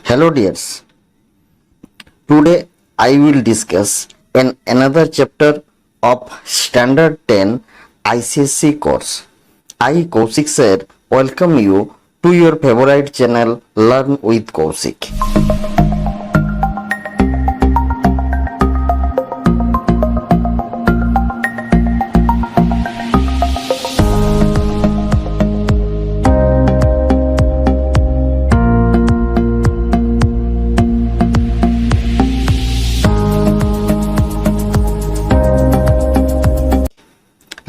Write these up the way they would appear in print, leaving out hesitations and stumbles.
Hello dears, today I will discuss another chapter of Standard 10 ICSE course. I Kaushik sir welcome you to your favorite channel Learn with Kaushik.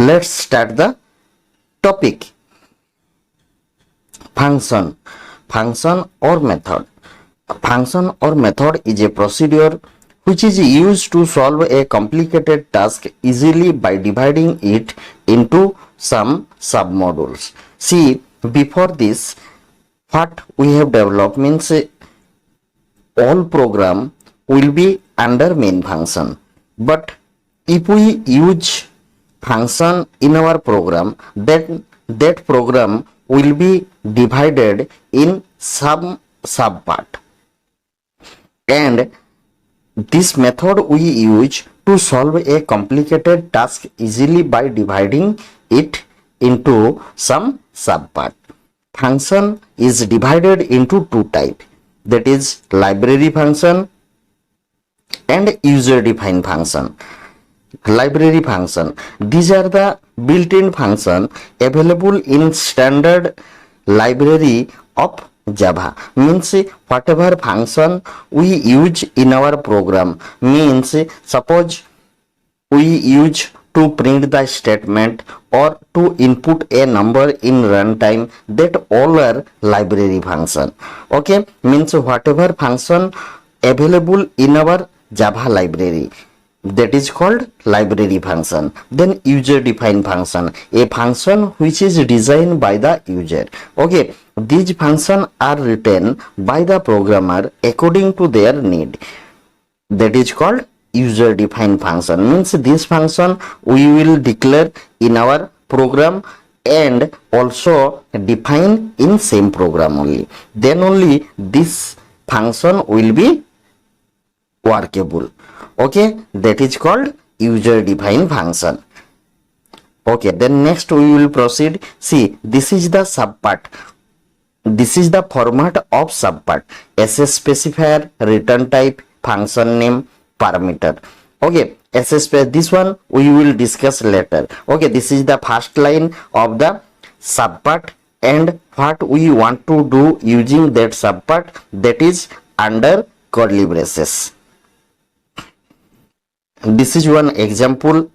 Let's start the topic. Function or method. Function or method is a procedure which is used to solve a complicated task easily by dividing it into some submodules. See, before this, what we have developed means all program will be under main function. But if we use function in our program, then that program will be divided in some subpart, and this method we use to solve a complicated task easily by dividing it into some subpart. Function is divided into two types, that is library function and user defined function. Library function, these are the built-in function available in standard library of Java. Means whatever function we use in our program, means suppose we use to print the statement or to input a number in runtime, that all are library function. Okay, means whatever function available in our Java library, that is called library function. Then user defined function, a function which is designed by the user. Okay, these functions are written by the programmer according to their need, that is called user defined function. Means this function we will declare in our program and also define in same program only, then only this function will be workable. Okay, that is called user defined function. Okay, then next we will proceed. See, this is the subpart. This is the format of subpart: SS specifier, return type, function name, parameter. Okay, SS, this one we will discuss later. Okay, this is the first line of the subpart, and what we want to do using that subpart, that is under curly braces. This is one example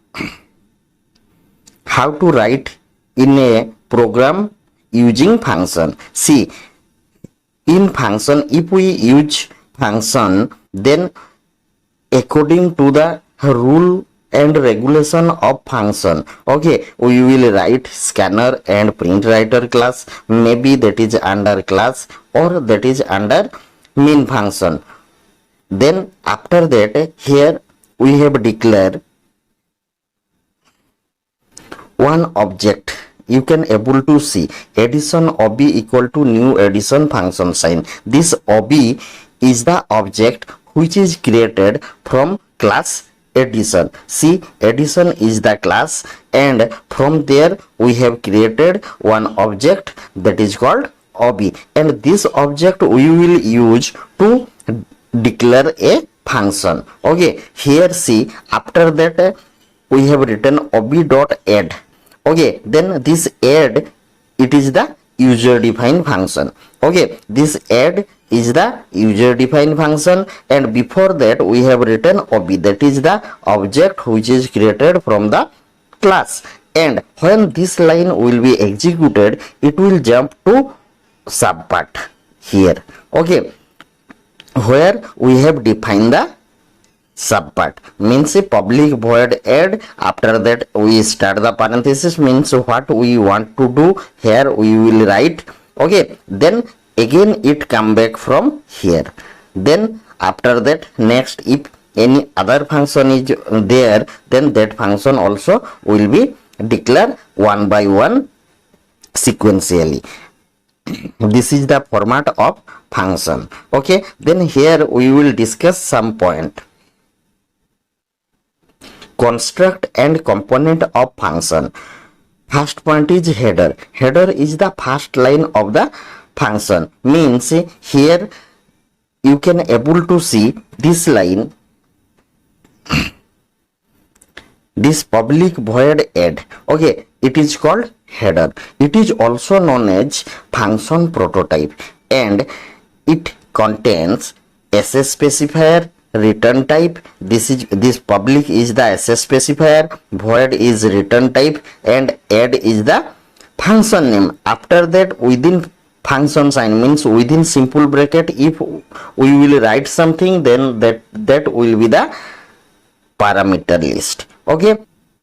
how to write in a program using function. See, in function, if we use function, then according to the rule and regulation of function, okay, we will write scanner and print writer class. Maybe that is under class or that is under main function. Then after that, here we have declared one object. You can able to see addition ob equal to new addition function sign. This ob is the object which is created from class addition. See, addition is the class, and from there we have created one object that is called ob, and this object we will use to declare a function. Okay, here see, after that we have written ob.add. Okay, then this add, it is the user defined function. Okay, this add is the user defined function, and before that we have written ob, that is the object which is created from the class. And when this line will be executed, it will jump to subpart here. Okay, where we have defined the subpart, means a public void add. After that we start the parenthesis, means what we want to do here we will write. Okay, then again it come back from here. Then after that, next if any other function is there, then that function also will be declared one by one sequentially. This is the format of function. Okay, then here we will discuss some point. Construct and component of function. First point is header. Header is the first line of the function. Means here you can able to see this line, this public void add. Okay, it is called header. It is also known as function prototype, and it contains SS specifier, return type. This public is the SS specifier, void is return type, and add is the function name. After that, within function sign means within simple bracket, if we will write something, then that will be the parameter list. Okay,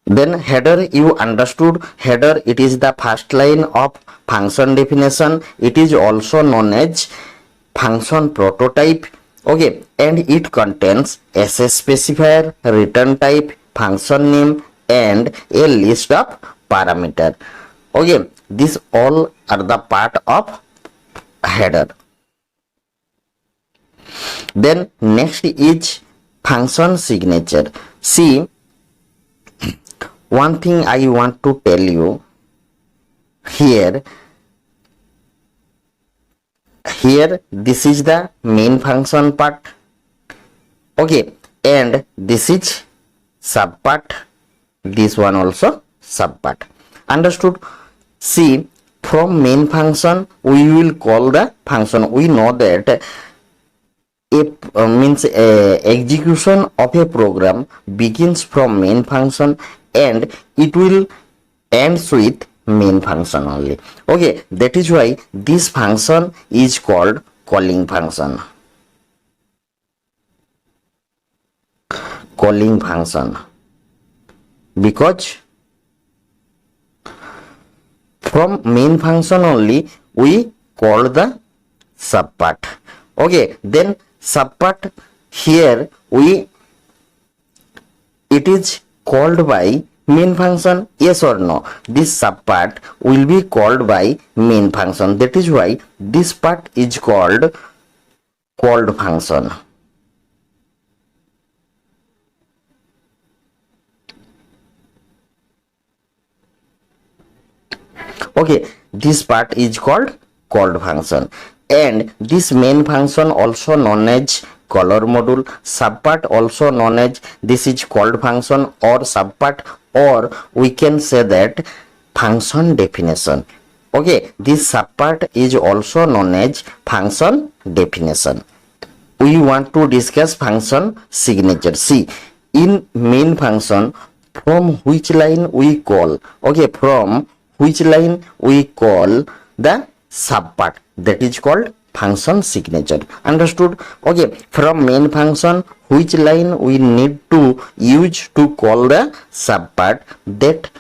then header, you understood. Header, it is the first line of function definition. It is also known as function prototype. Okay, and it contains SS specifier, return type, function name, and a list of parameter. Okay, these all are the part of header. Then next is function signature. See, one thing I want to tell you here, this is the main function part. Okay, and this is sub part, this one also sub part. Understood? See, from main function we will call the function. We know that means execution of a program begins from main function and it will ends with main function only. Okay, that is why this function is called calling function. Calling function, because from main function only we call the subpart. Okay, then subpart, here it is called by main function, yes or no? This subpart will be called by main function. That is why this part is called function. Okay, this part is called function, and this main function also known as color module. Subpart also known as, this is called function or subpart, or we can say that function definition. Okay, this subpart is also known as function definition. We want to discuss function signature. See, in main function, from which line we call, okay, from which line we call the subpart, that is called function signature. Understood? Okay, from main function, which line we need to use to call the subpart, that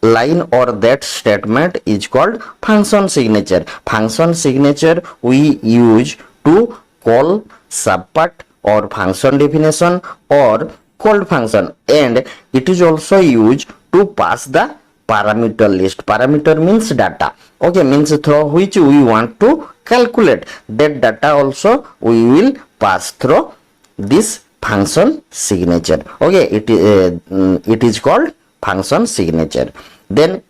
line or that statement is called function signature. Function signature we use to call subpart or function definition or called function, and it is also used to pass the parameter list. Parameter means data. Okay, means through which we want to calculate. That data also we will pass through this function signature. Okay, it is called function signature. Then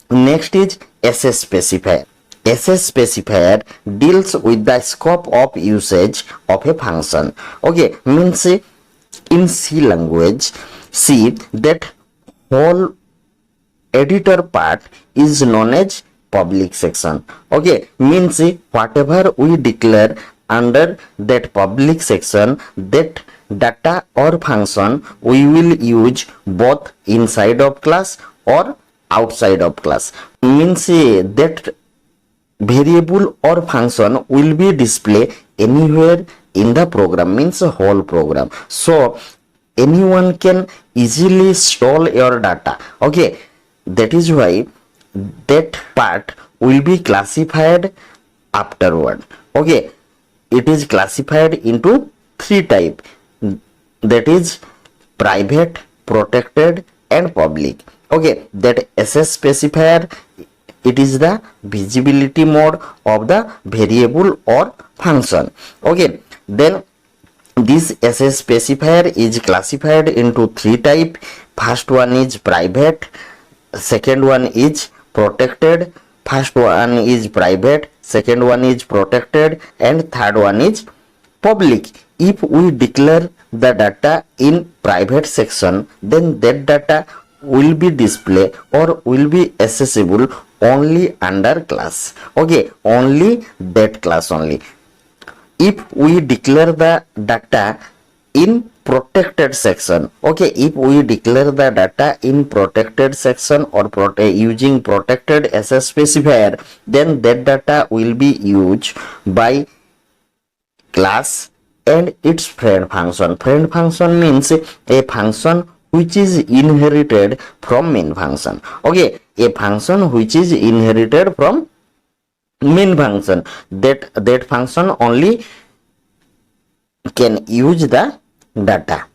next is SS specifier. SS specifier deals with the scope of usage of a function. Okay, means in C language, see that whole editor part is known as public section. Okay, means whatever we declare under that public section, that data or function we will use both inside of class or outside of class. Means that variable or function will be displayed anywhere in the program, means whole program, so anyone can easily store your data. Okay, that is why that part will be classified afterward. Okay, it is classified into three types, that is private, protected, and public. Okay, that SS specifier it is the visibility mode of the variable or function. Okay, then this SS specifier is classified into three type. First one is private, second one is protected. First one is private, second one is protected, and third one is public. If we declare the data in private section, then that data will be displayed or will be accessible only under class. Okay, only that class only. If we declare the data in protected section, okay, if we declare the data in protected section or using protected SS specifier, then that data will be used by class and its friend function. Friend function means a function which is inherited from main function. Okay, a function which is inherited from main function, that function only can use the data.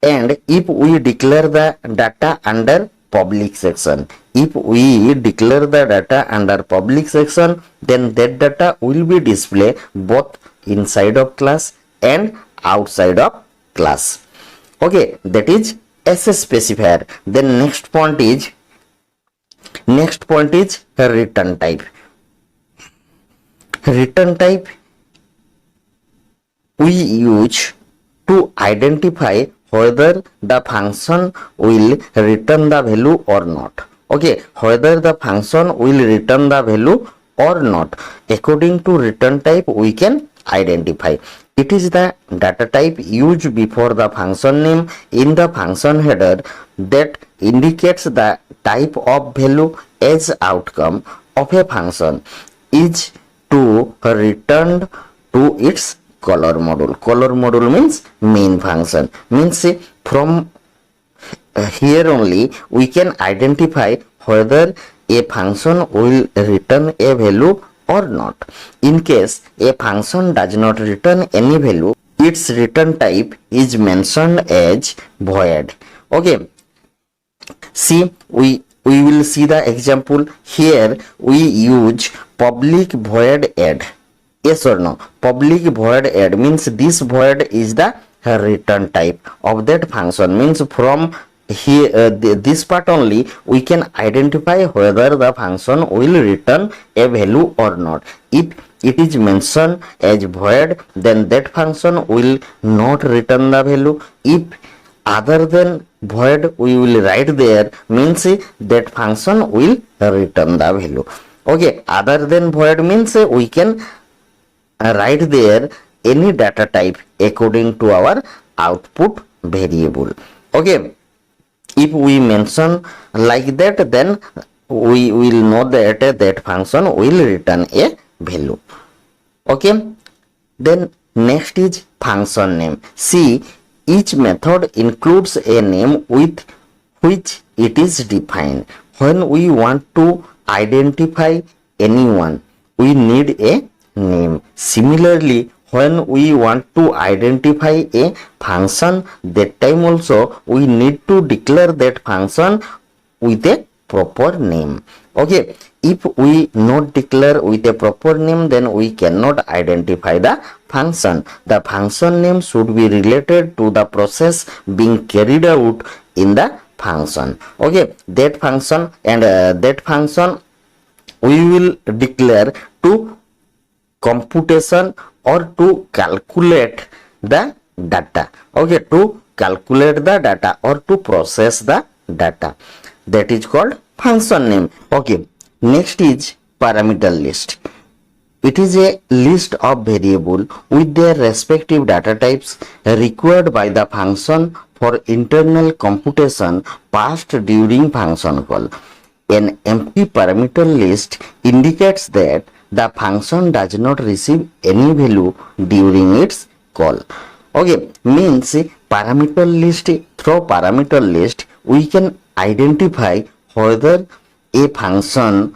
And if we declare the data under public section, if we declare the data under public section, then that data will be displayed both inside of class and outside of class. Okay, that is SS specifier. Then next point is return type. Return type we use to identify whether the function will return the value or not. Okay, whether the function will return the value or not. According to return type, we can identify. It is the data type used before the function name in the function header that indicates the type of value as outcome of a function is to returned to its color module. Color module means main function. Means from here only we can identify whether a function will return a value or not. In case a function does not return any value, its return type is mentioned as void. Okay, see, we will see the example. Here we use public void add. Yes or no? Public void add means this void is the return type of that function. Means from here this part only we can identify whether the function will return a value or not. If it is mentioned as void, then that function will not return the value. If other than void we will write there, means that function will return the value. Okay, other than void means we can write there any data type according to our output variable. Okay, if we mention like that, then we will know that that function will return a value. Okay, then next is function name. See, each method includes a name with which it is defined. When we want to identify anyone, we need a name. Similarly, when we want to identify a function, that time also we need to declare that function with a proper name. Okay, if we not declare with a proper name, then we cannot identify the function. The function name should be related to the process being carried out in the function. Okay, that function and that function we will declare to computation or to calculate the data. Okay, to calculate the data or to process the data. That is called function name. Okay, next is parameter list. It is a list of variable with their respective data types required by the function for internal computation passed during function call. An empty parameter list indicates that the function does not receive any value during its call. Okay, means parameter list, through parameter list we can identify whether a function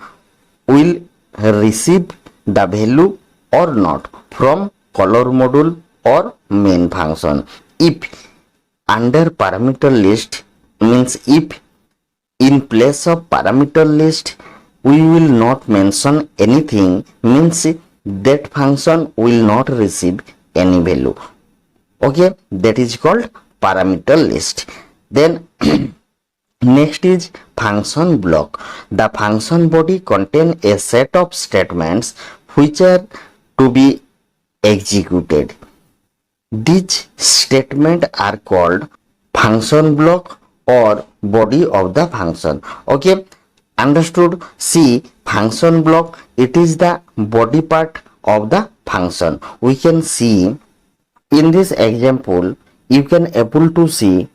will receive the value or not from color module or main function. If under parameter list means if in place of parameter list we will not mention anything means that function will not receive any value. Okay, that is called parameter list. Then next is function block. The function body contain a set of statements which are to be executed. These statements are called function block or body of the function. Okay, understood? See, function block, it is the body part of the function. We can see in this example, you can able to see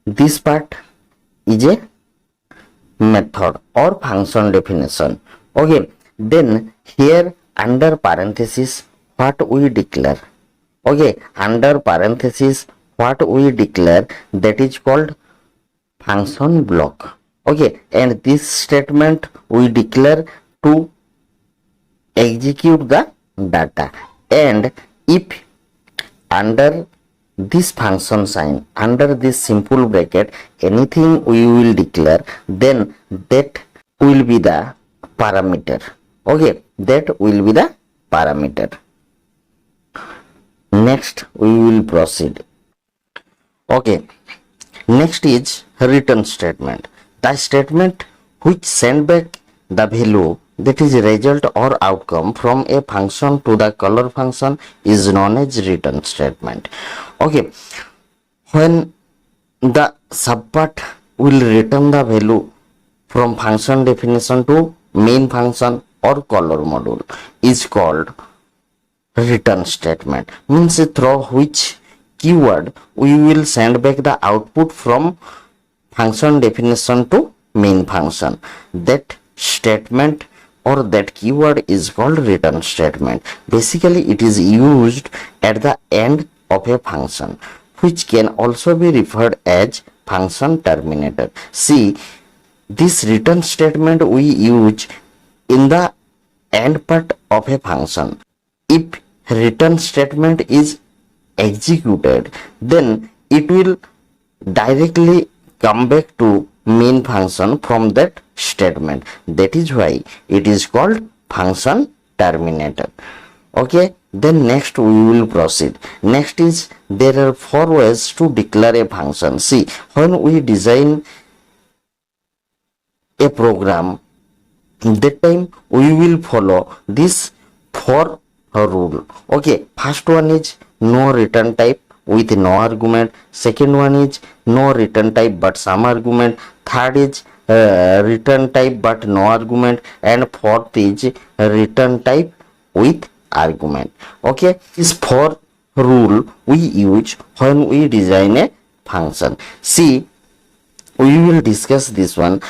this part is a method or function definition. Okay, then here under parenthesis what we declare. Okay, under parenthesis what we declare, that is called function block. Okay, and this statement we declare to execute the data. And if under this function sign, under this simple bracket, anything we will declare, then that will be the parameter. Okay, that will be the parameter. Next we will proceed. Okay, next is return statement. The statement which send back the value, that is result or outcome from a function to the caller function, is known as return statement. Okay, when the subpart will return the value from function definition to main function or caller module is called return statement, means through which keyword we will send back the output from function definition to main function. That statement or that keyword is called return statement. Basically it is used at the end of a function, which can also be referred as function terminator. See, this return statement we use in the end part of a function. If return statement is executed, then it will directly come back to main function from that statement. That is why it is called function terminator. Okay, then next we will proceed. Next is, there are 4 ways to declare a function. See, when we design a program, that time we will follow this 4 rule. Okay, first one is no return type with no argument. Second one is no return type but some argument. Third is return type but no argument. And fourth is return type with argument. Okay, this 4 rule we use when we design a function. See, we will discuss this one.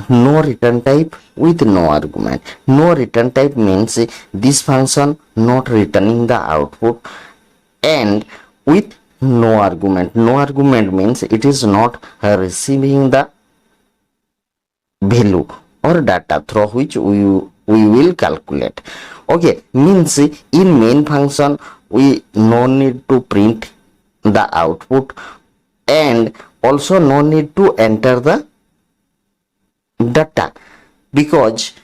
No return type with no argument. No return type means this function not returning the output, and with no argument. No argument means it is not receiving the value or data through which we will calculate. Okay, means in main function we no need to print the output, and also no need to enter the data, because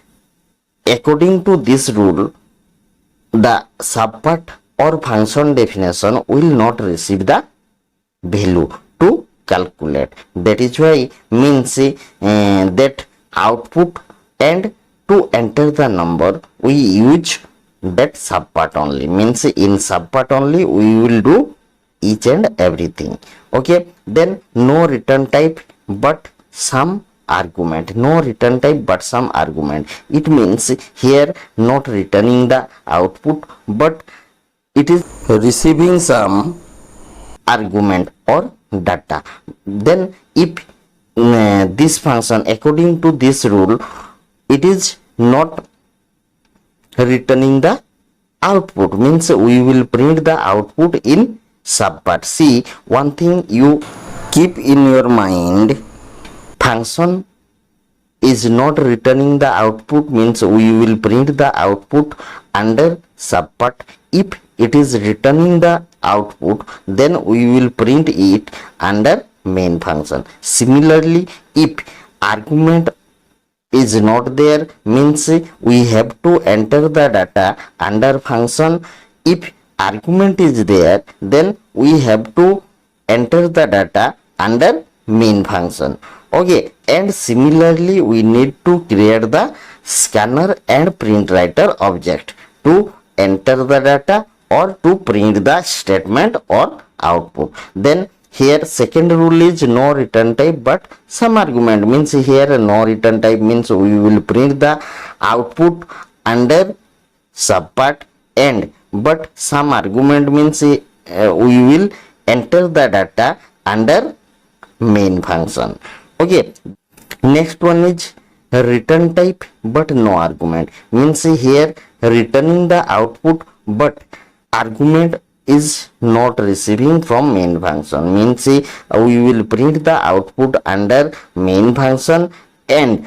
according to this rule the subpart or function definition will not receive the value to calculate. That is why means that output and to enter the number we use that subpart only. Means in subpart only we will do each and everything. Okay, then no return type but some argument. No return type but some argument. It means here not returning the output, but it is receiving some argument or data. Then if this function according to this rule it is not returning the output, means we will print the output in subpart. See, one thing you keep in your mind, function is not returning the output means we will print the output under subpart. If it is returning the output, then we will print it under main function. Similarly, if argument is not there means we have to enter the data under function. If argument is there, then we have to enter the data under main function. Okay, and similarly we need to create the scanner and print writer object to enter the data or to print the statement or output. Then here second rule is no return type but some argument, means here no return type means we will print the output under subpart, and but some argument means we will enter the data under main function. Okay, next one is return type but no argument, means here returning the output but argument is not receiving from main function, means we will print the output under main function and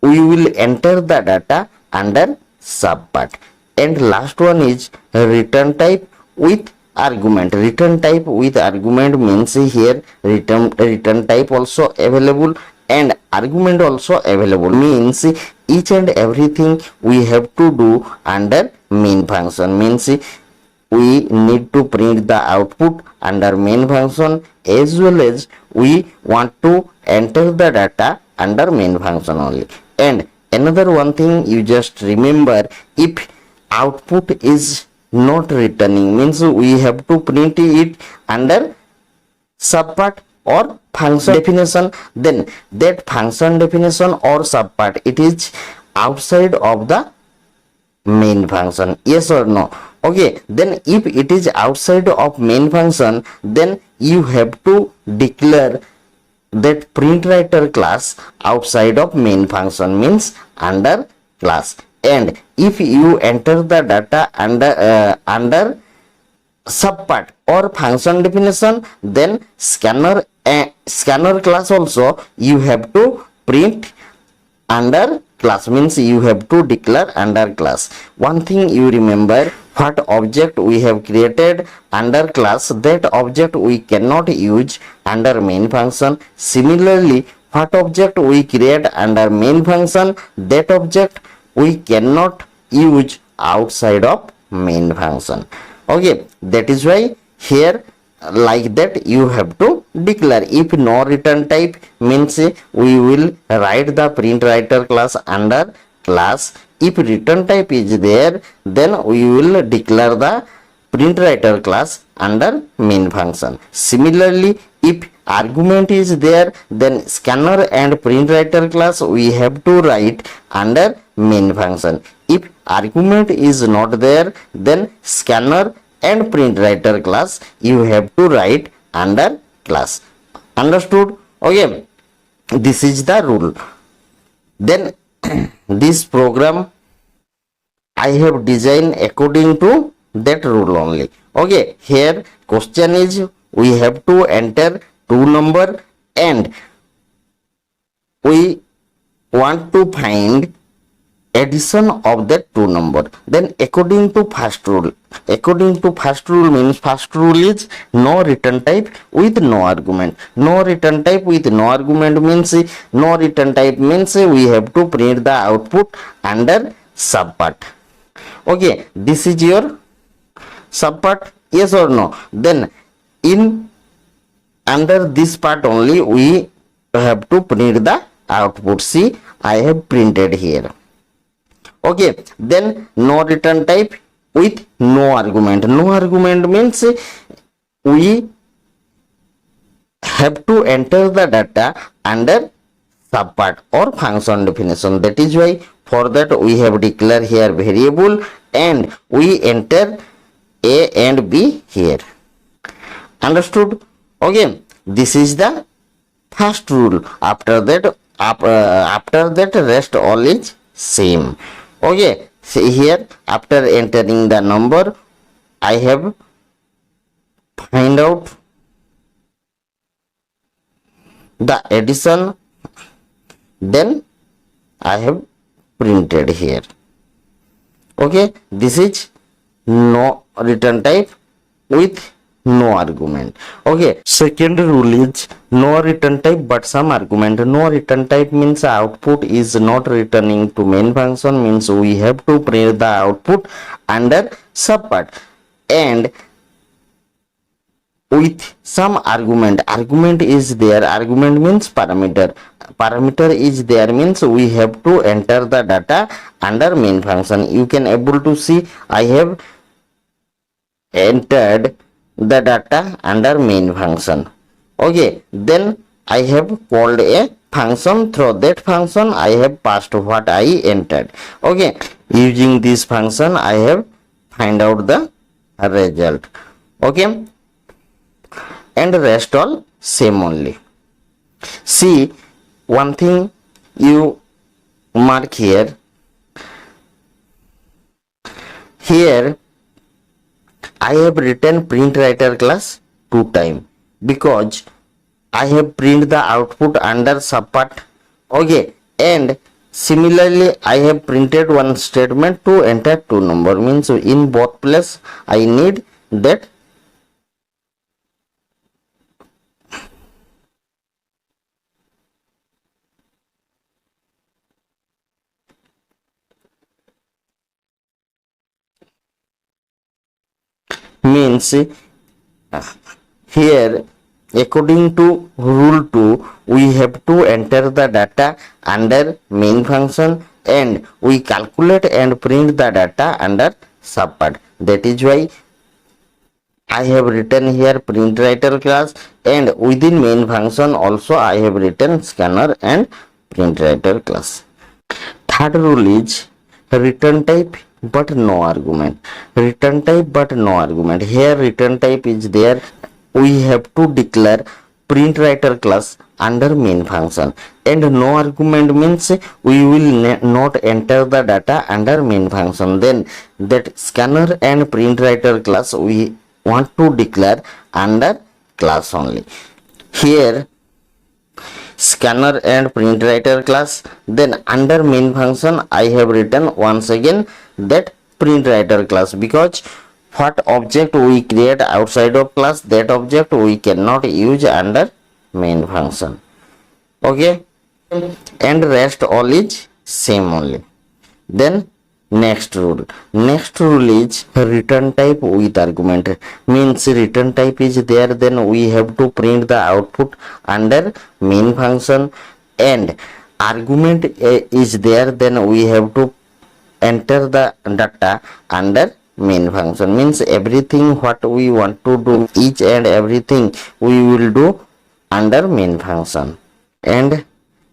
we will enter the data under subpart. And last one is return type with argument. Return type with argument means here return type also available and argument also available, means each and everything we have to do under main function, means we need to print the output under main function as well as we want to enter the data under main function only. And another one thing you just remember, if output is not returning means we have to print it under subpart or function definition, then that function definition or subpart it is outside of the main function, yes or no? Okay, then if it is outside of main function, then you have to declare that print writer class outside of main function, means under class. And if you enter the data under subpart or function definition, then scanner class also you have to print under class, means you have to declare under class. One thing you remember, what object we have created under class, that object we cannot use under main function. Similarly, what object we create under main function, that object we cannot use outside of main function. Okay, that is why here like that you have to declare. If no return type means we will write the print writer class under class. If return type is there, then we will declare the print writer class under main function. Similarly, if argument is there, then scanner and print writer class we have to write under main function. If argument is not there, then scanner and print writer class you have to write under class. Understood? Okay, this is the rule. Then this program I have designed according to that rule only. Okay, here question is we have to enter two number and we want to find addition of that two number. Then according to first rule means first rule is no return type with no argument. No return type with no argument means no return type means we have to print the output under subpart. Okay, this is your subpart, yes or no? Then in under this part only we have to print the output. See, I have printed here. Okay, then no return type with no argument. No argument means we have to enter the data under subpart or function definition. That is why for that we have declared here variable and we enter A and B here. Understood? Okay, this is the first rule. After that rest all is same. Okay, see here after entering the number I have find out the addition, then I have printed here. Okay, this is no return type with no argument. Okay, second rule is no return type but some argument. No return type means output is not returning to main function, means we have to print the output under subpart, and with some argument. Argument is there, argument means parameter. Parameter is there means we have to enter the data under main function. You can able to see I have entered the data under main function. Okay, then I have called a function. Through that function I have passed what I entered. Okay, using this function I have find out the result. Okay, and rest all same only. See, one thing you mark here. Here I have written print writer class 2 times because I have print the output under subpart. Okay, and similarly I have printed one statement to enter 2 number, means in both place I need that means here according to rule 2 we have to enter the data under main function and we calculate and print the data under subpart. That is why I have written here print writer class, and within main function also I have written scanner and print writer class. Third rule is return type but no argument. Return type but no argument. Here return type is there. We have to declare print writer class under main function, and no argument means we will not enter the data under main function. Then that scanner and print writer class we want to declare under class only. Here scanner and print writer class, then under main function I have written once again that print writer class, because what object we create outside of class, that object we cannot use under main function. Okay, and rest all is same only. Then next rule is return type with argument, means return type is there, then we have to print the output under main function, and argument is there, then we have to enter the data under main function. Means everything what we want to do, each and everything we will do under main function. And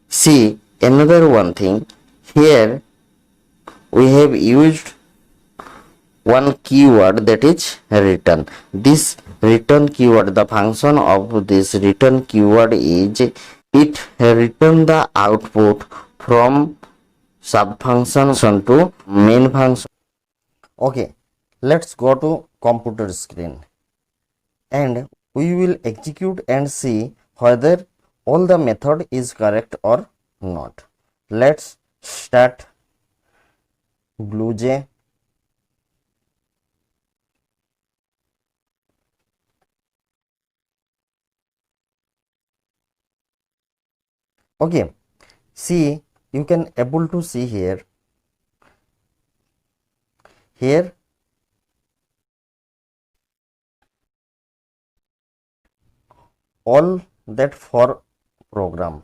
see another one thing, here we have used one keyword, that is return. This return keyword, the function of this return keyword is it return the output from sub function to main function. Okay, let's go to computer screen and we will execute and see whether all the method is correct or not. Let's start BlueJ. Okay, see, you can able to see here all that for program.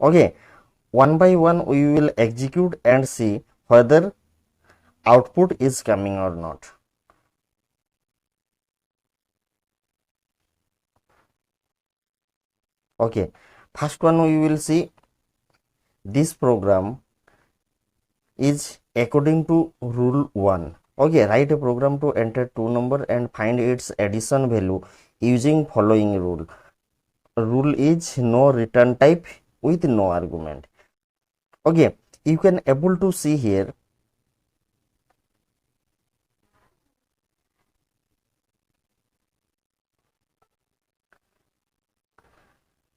Okay, one by one we will execute and see whether output is coming or not. Okay, first one we will see this program is according to rule 1. Okay, write a program to enter 2 number and find its addition value using following rule. Rule is no return type with no argument. Okay, you can able to see here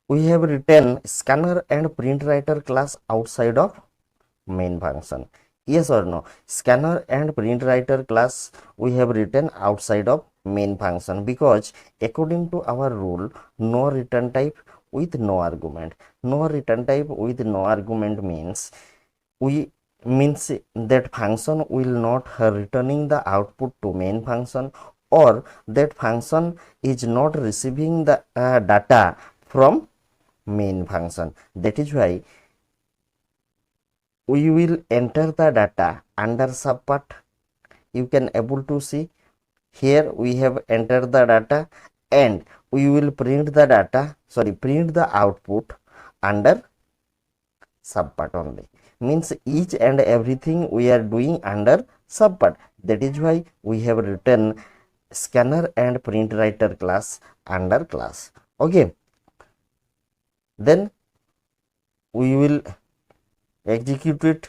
we have written scanner and print writer class outside of main function. Yes or no? Scanner and print writer class we have written outside of main function, because according to our rule, no return type with no argument. No return type with no argument means that function will not returning the output to main function, or that function is not receiving the data from main function. That is why we will enter the data under subpart. You can able to see here we have entered the data, and we will print the data, print the output under subpart only. Means each and everything we are doing under subpart. That is why we have written scanner and print writer class under class. Okay, then we will execute it.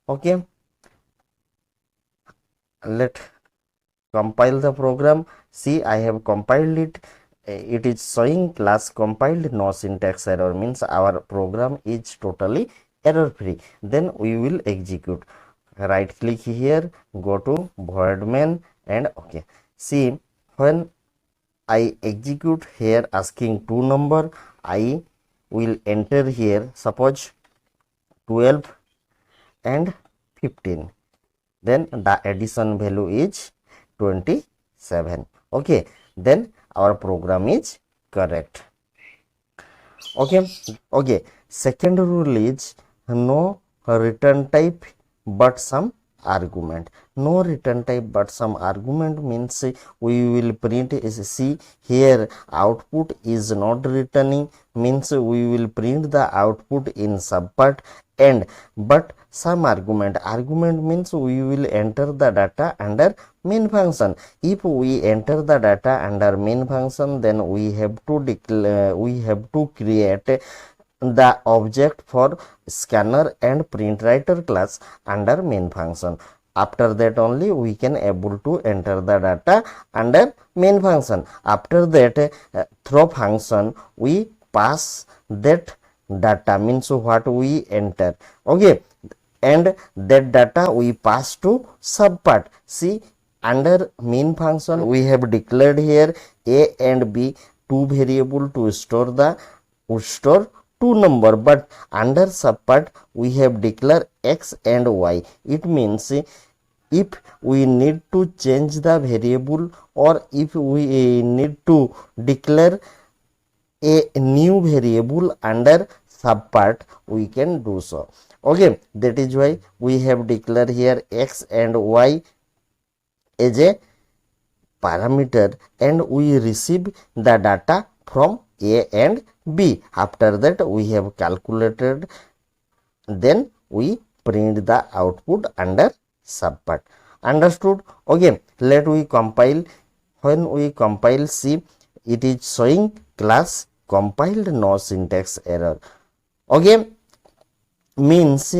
Okay, let compile the program. See, I have compiled it. It is showing class compiled, no syntax error, means our program is totally error free. Then we will execute. Right click here, go to void main, and okay, see, when I execute here asking two number, I will enter here suppose 12 and 15, then the addition value is 27. Okay, then our program is correct. Okay, second rule is no return type but some argument. No return type but some argument means we will print see here output is not returning, means we will print the output in subpart, and but some argument means we will enter the data under main function. If we enter the data under main function, then we have to declare, we have to create the object for scanner and print writer class under main function. After that only we can able to enter the data under main function. After that through function we pass that data, means what we enter. Okay, and that data we pass to subpart. See, under main function we have declared here a and b, two variable to store two number, but under subpart we have declared x and y. It means if we need to change the variable, or if we need to declare a new variable under subpart, we can do so. Okay, that is why we have declared here x and y as a parameter, and we receive the data from a and b. After that we have calculated, then we print the output under subpart. Understood? Okay, let we compile. When we compile, see, it is showing class compiled, no syntax error. Okay, means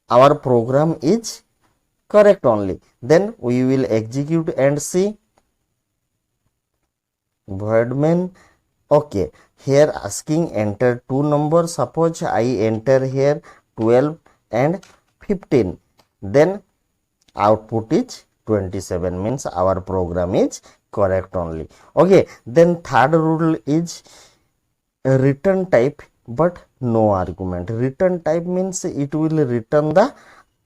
our program is correct only. Then we will execute and see void main. Okay, here asking enter two numbers. Suppose I enter here 12 and 15, then output is 27, means our program is correct only. Okay, then third rule is return type but no argument. Return type means it will return the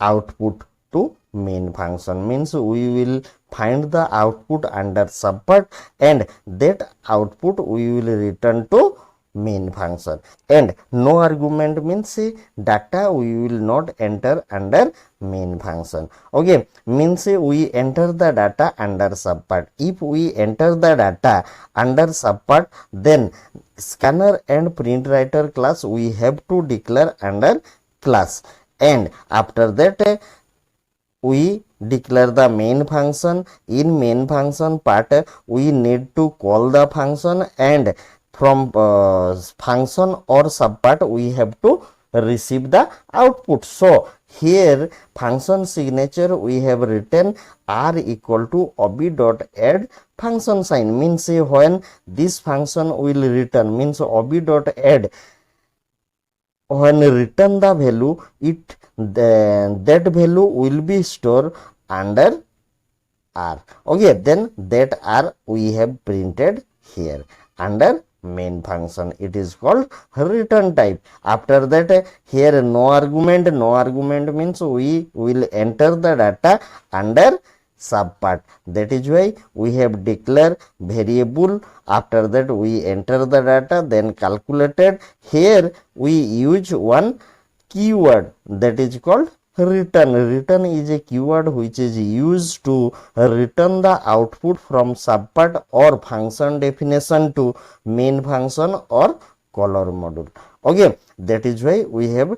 output to main function, means we will find the output under subpart, and that output we will return to main function. And no argument means data we will not enter under main function. Okay, means we enter the data under subpart. If we enter the data under subpart, then scanner and print writer class we have to declare under class, and after that we declare the main function. In main function part we need to call the function, and from function or subpart we have to receive the output. So here function signature we have written r equal to ob dot add function sign, means when this function will return, means ob dot add, when return the value, that value will be stored under are. Okay, then that are we have printed here under main function. It is called return type. After that, here no argument. No argument means we will enter the data under subpart. That is why we have declare variable. After that we enter the data, then calculated. Here we use one keyword that is called return. Return is a keyword which is used to return the output from subpart or function definition to main function or caller module. Okay, that is why we have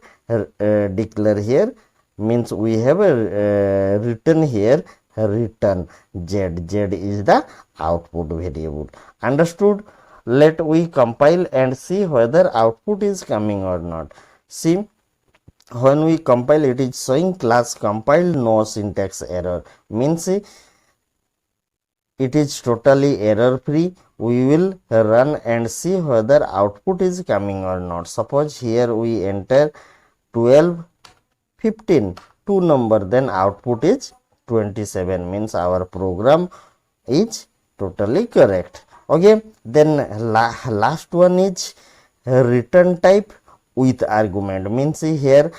declare here, means we have written here return z. Z is the output variable. Understood? Let we compile and see whether output is coming or not. See, when we compile, it is showing class compiled, no syntax error, means it is totally error free. We will run and see whether output is coming or not. Suppose here we enter 12 15 two number, then output is 27, means our program is totally correct. Okay, then last one is return type with argument, means here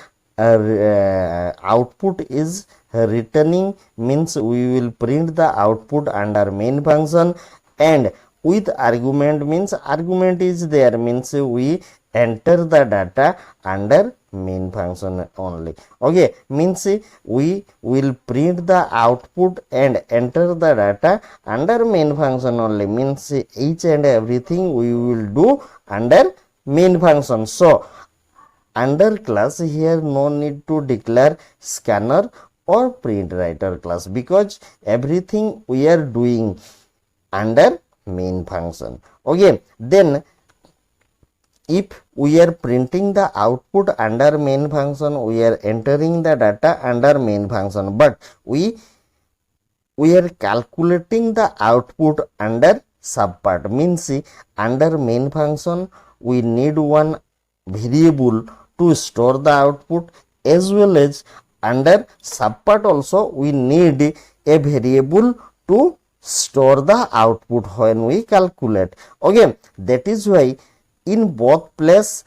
output is returning, means we will print the output under main function, and with argument means argument is there, means we enter the data under main function only. Okay, means we will print the output and enter the data under main function only, means each and everything we will do under main function. So under class here no need to declare scanner or print writer class, because everything we are doing under main function. Okay, then if we are printing the output under main function, we are entering the data under main function, but we are calculating the output under subpart, means under main function we need one variable to store the output, as well as under subpart also we need a variable to store the output when we calculate. Okay, that is why in both place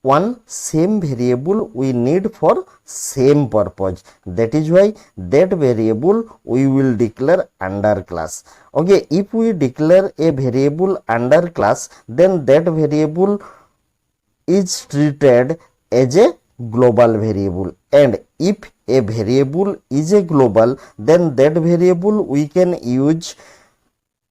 one same variable we need for same purpose. That is why that variable we will declare under class. Okay, if we declare a variable under class, then that variable is treated as a global variable, and if a variable is a global, then that variable we can use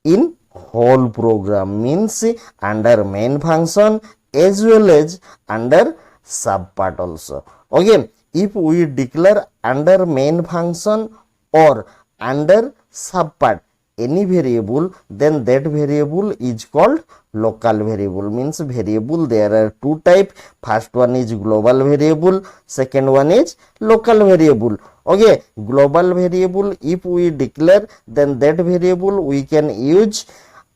in whole program, means under main function as well as under subpart also. Okay, if we declare under main function or under subpart any variable, then that variable is called local variable, means variable there are two type. First one is global variable, second one is local variable. Okay, global variable if we declare, then that variable we can use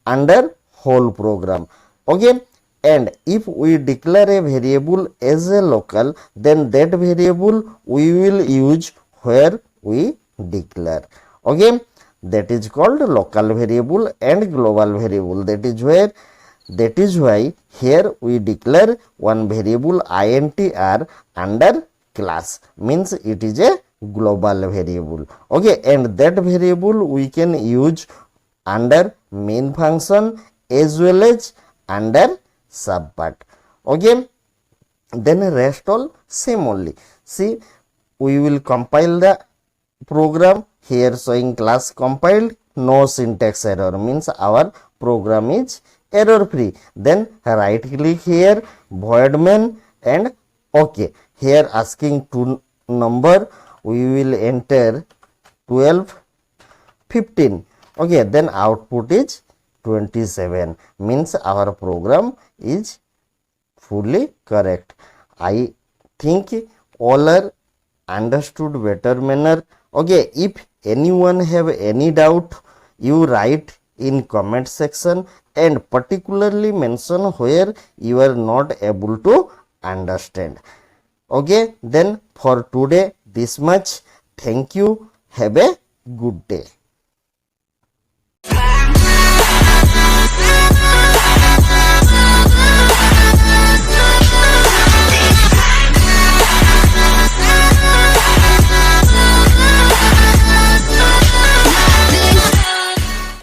under whole program. Okay, and if we declare a variable as a local, then that variable we will use where we declare. Okay, that is called local variable and global variable. That is why here we declare one variable intr under class, means it is a global variable. Okay, and that variable we can use under main function as well as under subpart. Okay, then rest all same only. See, we will compile the program. Here showing class compiled, no syntax error, means our program is error free. Then right click here, void main, and okay, here asking to number, we will enter 12 15. Okay, then output is 27, means our program is fully correct. I think all are understood better manner. Okay, if anyone have any doubt, you write in comment section and particularly mention where you are not able to understand. Okay, then for today this much. Thank you. Have a good day.